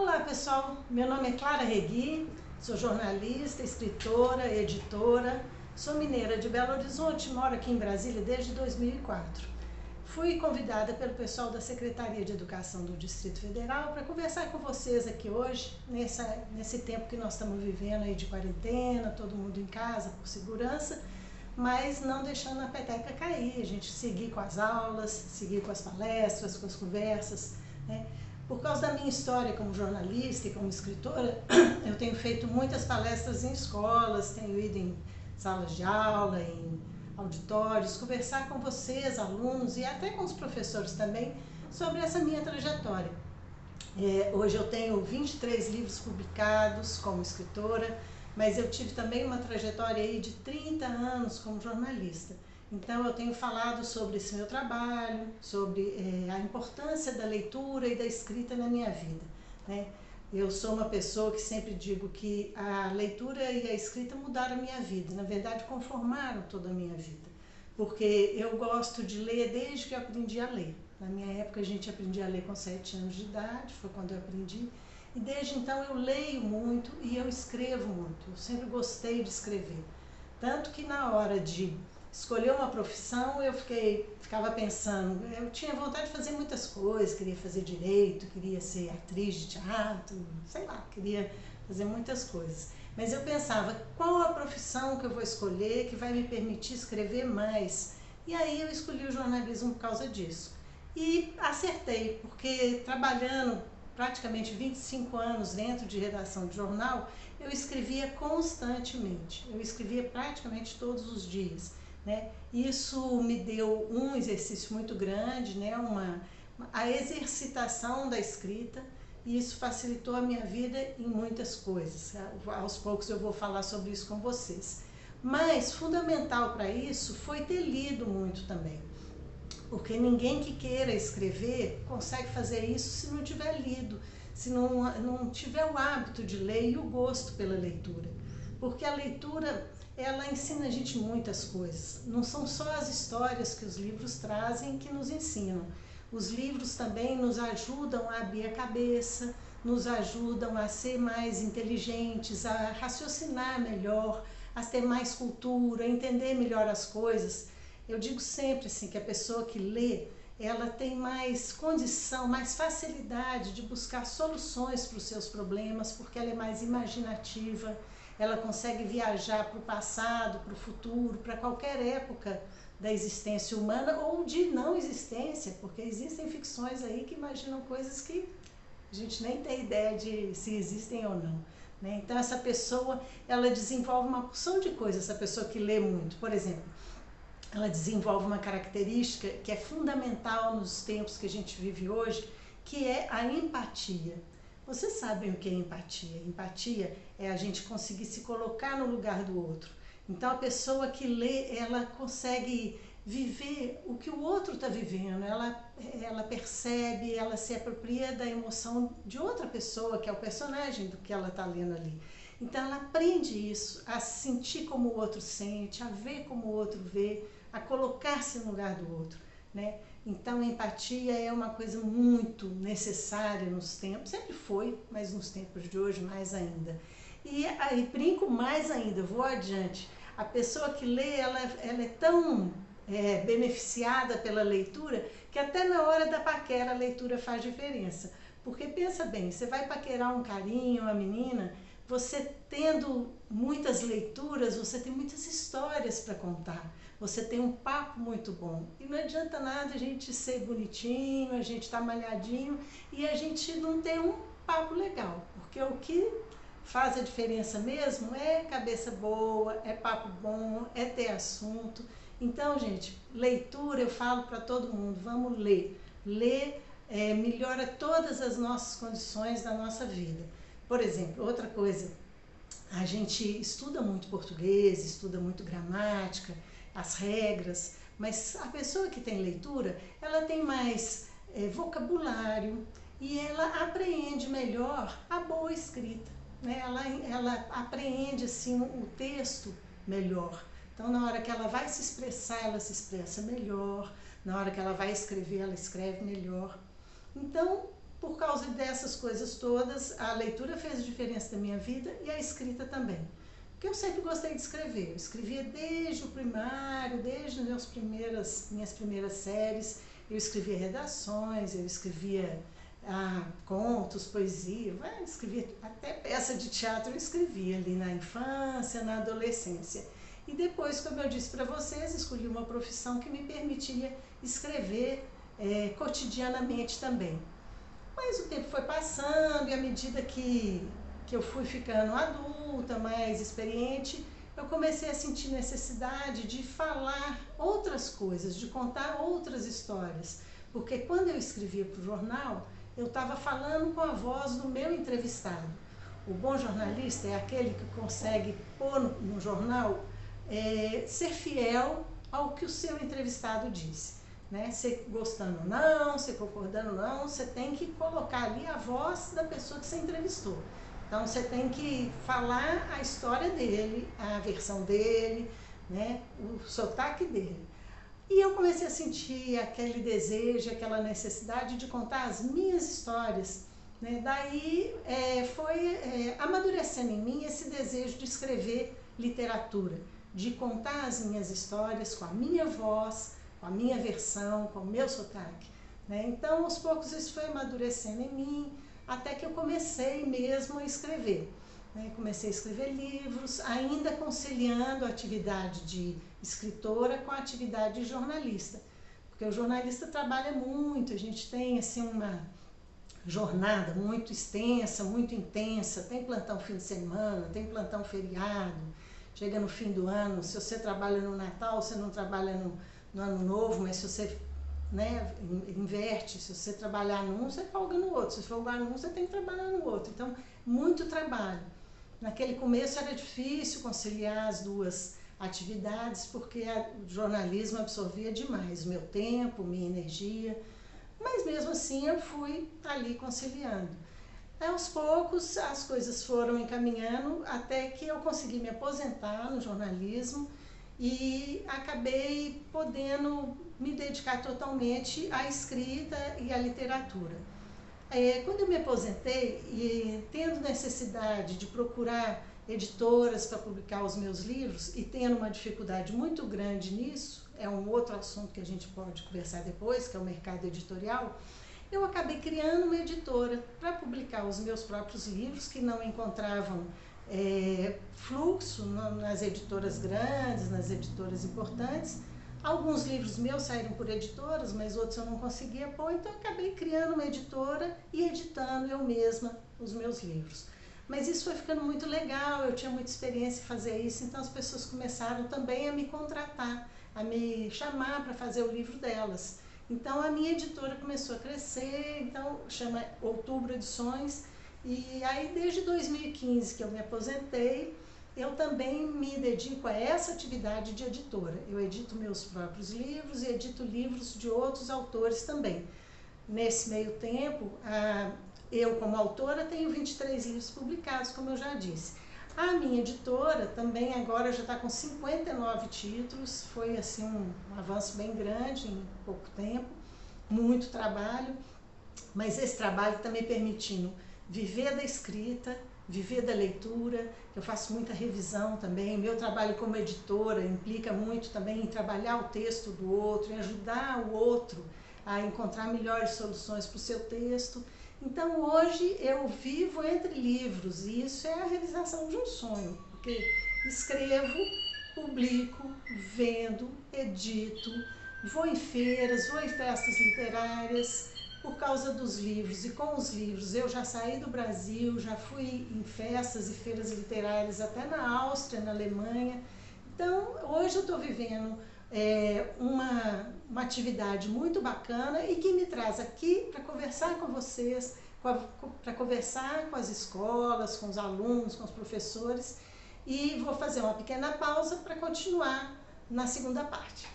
Olá pessoal, meu nome é Clara Regui, sou jornalista, escritora, editora, sou mineira de Belo Horizonte, moro aqui em Brasília desde 2004. Fui convidada pelo pessoal da Secretaria de Educação do Distrito Federal para conversar com vocês aqui hoje, nesse tempo que nós estamos vivendo aí de quarentena, todo mundo em casa por segurança, mas não deixando a peteca cair, a gente seguir com as aulas, seguir com as palestras, com as conversas, né? Por causa da minha história como jornalista e como escritora, eu tenho feito muitas palestras em escolas, tenho ido em salas de aula, em auditórios, conversar com vocês, alunos e até com os professores também, sobre essa minha trajetória. Hoje eu tenho 23 livros publicados como escritora, mas eu tive também uma trajetória aí de 30 anos como jornalista. Então eu tenho falado sobre esse meu trabalho, sobre a importância da leitura e da escrita na minha vida, né? Eu sou uma pessoa que sempre digo que a leitura e a escrita mudaram a minha vida, na verdade conformaram toda a minha vida, porque eu gosto de ler desde que eu aprendi a ler. Na minha época a gente aprendia a ler com 7 anos de idade, foi quando eu aprendi, e desde então eu leio muito e eu escrevo muito, eu sempre gostei de escrever. Tanto que na hora de escolher uma profissão, eu ficava pensando, eu tinha vontade de fazer muitas coisas, queria fazer direito, queria ser atriz de teatro, sei lá, queria fazer muitas coisas. Mas eu pensava, qual a profissão que eu vou escolher que vai me permitir escrever mais? E aí eu escolhi o jornalismo por causa disso. E acertei, porque trabalhando praticamente 25 anos dentro de redação de jornal, eu escrevia constantemente, eu escrevia praticamente todos os dias, né? Isso me deu um exercício muito grande, né? A exercitação da escrita, e isso facilitou a minha vida em muitas coisas. Aos poucos eu vou falar sobre isso com vocês. Mas fundamental para isso foi ter lido muito também. Porque ninguém que queira escrever consegue fazer isso se não tiver lido, se não tiver o hábito de ler e o gosto pela leitura. Porque a leitura, ela ensina a gente muitas coisas. Não são só as histórias que os livros trazem que nos ensinam. Os livros também nos ajudam a abrir a cabeça, nos ajudam a ser mais inteligentes, a raciocinar melhor, a ter mais cultura, a entender melhor as coisas. Eu digo sempre assim, que a pessoa que lê, ela tem mais condição, mais facilidade de buscar soluções para os seus problemas, porque ela é mais imaginativa, ela consegue viajar para o passado, para o futuro, para qualquer época da existência humana ou de não existência, porque existem ficções aí que imaginam coisas que a gente nem tem ideia de se existem ou não, né? Então essa pessoa, ela desenvolve uma porção de coisas, essa pessoa que lê muito. Por exemplo, ela desenvolve uma característica que é fundamental nos tempos que a gente vive hoje, que é a empatia. Vocês sabem o que é empatia? Empatia é a gente conseguir se colocar no lugar do outro. Então a pessoa que lê, ela consegue viver o que o outro está vivendo, ela percebe, ela se apropria da emoção de outra pessoa, que é o personagem do que ela está lendo ali. Então ela aprende isso, a sentir como o outro sente, a ver como o outro vê, a colocar-se no lugar do outro, né? Então a empatia é uma coisa muito necessária nos tempos, sempre foi, mas nos tempos de hoje mais ainda. E aí brinco mais ainda, vou adiante. A pessoa que lê, ela é tão beneficiada pela leitura, que até na hora da paquera a leitura faz diferença. Porque pensa bem, você vai paquerar um carinho, uma menina, você tendo muitas leituras, você tem muitas histórias para contar, você tem um papo muito bom. E não adianta nada a gente ser bonitinho, a gente estar malhadinho e a gente não ter um papo legal, porque o que faz a diferença mesmo é cabeça boa, é papo bom, é ter assunto. Então, gente, leitura, eu falo para todo mundo, vamos ler. Ler melhora todas as nossas condições da nossa vida. Por exemplo, outra coisa, a gente estuda muito português, estuda muito gramática, as regras, mas a pessoa que tem leitura, ela tem mais vocabulário e ela apreende melhor a boa escrita, né? Ela apreende assim, o texto melhor. Então, na hora que ela vai se expressar, ela se expressa melhor, na hora que ela vai escrever, ela escreve melhor. Então, Por causa dessas coisas todas, a leitura fez diferença na minha vida e a escrita também. Porque eu sempre gostei de escrever. Eu escrevia desde o primário, desde minhas primeiras séries. Eu escrevia redações, eu escrevia contos, poesia, escrevia até peça de teatro eu escrevia ali na infância, na adolescência. E depois, como eu disse para vocês, escolhi uma profissão que me permitia escrever cotidianamente também. Mas o tempo foi passando e à medida que eu fui ficando adulta, mais experiente, eu comecei a sentir necessidade de falar outras coisas, de contar outras histórias. Porque quando eu escrevia para o jornal, eu estava falando com a voz do meu entrevistado. O bom jornalista é aquele que consegue pôr no jornal, ser fiel ao que o seu entrevistado disse. Né? Você gostando ou não, você concordando ou não, você tem que colocar ali a voz da pessoa que você entrevistou. Então você tem que falar a história dele, a versão dele, né? O sotaque dele. E eu comecei a sentir aquele desejo, aquela necessidade de contar as minhas histórias. Né? Daí foi amadurecendo em mim esse desejo de escrever literatura, de contar as minhas histórias com a minha voz, com a minha versão, com o meu sotaque. Né? Então, aos poucos, isso foi amadurecendo em mim, até que eu comecei mesmo a escrever. Né? Comecei a escrever livros, ainda conciliando a atividade de escritora com a atividade de jornalista. Porque o jornalista trabalha muito, a gente tem assim, uma jornada muito extensa, muito intensa, tem plantão fim de semana, tem plantão feriado, chega no fim do ano, se você trabalha no Natal, você não trabalha no Ano Novo, mas se você inverte, se você trabalhar num, você folga no outro, se folgar num, você tem que trabalhar no outro. Então, muito trabalho. Naquele começo era difícil conciliar as duas atividades, porque o jornalismo absorvia demais o meu tempo, minha energia, mas mesmo assim eu fui ali conciliando. Aos poucos as coisas foram encaminhando até que eu consegui me aposentar no jornalismo e acabei podendo me dedicar totalmente à escrita e à literatura. Quando eu me aposentei e tendo necessidade de procurar editoras para publicar os meus livros e tendo uma dificuldade muito grande nisso, é um outro assunto que a gente pode conversar depois, que é o mercado editorial, eu acabei criando uma editora para publicar os meus próprios livros que não encontravam fluxo nas editoras grandes, nas editoras importantes. Alguns livros meus saíram por editoras, mas outros eu não conseguia pôr, então eu acabei criando uma editora e editando eu mesma os meus livros. Mas isso foi ficando muito legal, eu tinha muita experiência em fazer isso, então as pessoas começaram também a me contratar, a me chamar para fazer o livro delas. Então a minha editora começou a crescer, então chama Outubro Edições, e aí desde 2015 que eu me aposentei, eu também me dedico a essa atividade de editora. Eu edito meus próprios livros e edito livros de outros autores também. Nesse meio tempo, eu como autora tenho 23 livros publicados, como eu já disse. A minha editora também agora já está com 59 títulos, foi assim um avanço bem grande em pouco tempo, muito trabalho, mas esse trabalho está me permitindo viver da escrita, viver da leitura, eu faço muita revisão também, meu trabalho como editora implica muito também em trabalhar o texto do outro, em ajudar o outro a encontrar melhores soluções para o seu texto. Então hoje eu vivo entre livros e isso é a realização de um sonho, porque escrevo, publico, vendo, edito, vou em feiras, vou em festas literárias, por causa dos livros e com os livros eu já saí do Brasil, já fui em festas e feiras literárias até na Áustria, na Alemanha. Então hoje eu estou vivendo uma atividade muito bacana e que me traz aqui para conversar com vocês, para conversar com as escolas, com os alunos, com os professores, e vou fazer uma pequena pausa para continuar na segunda parte.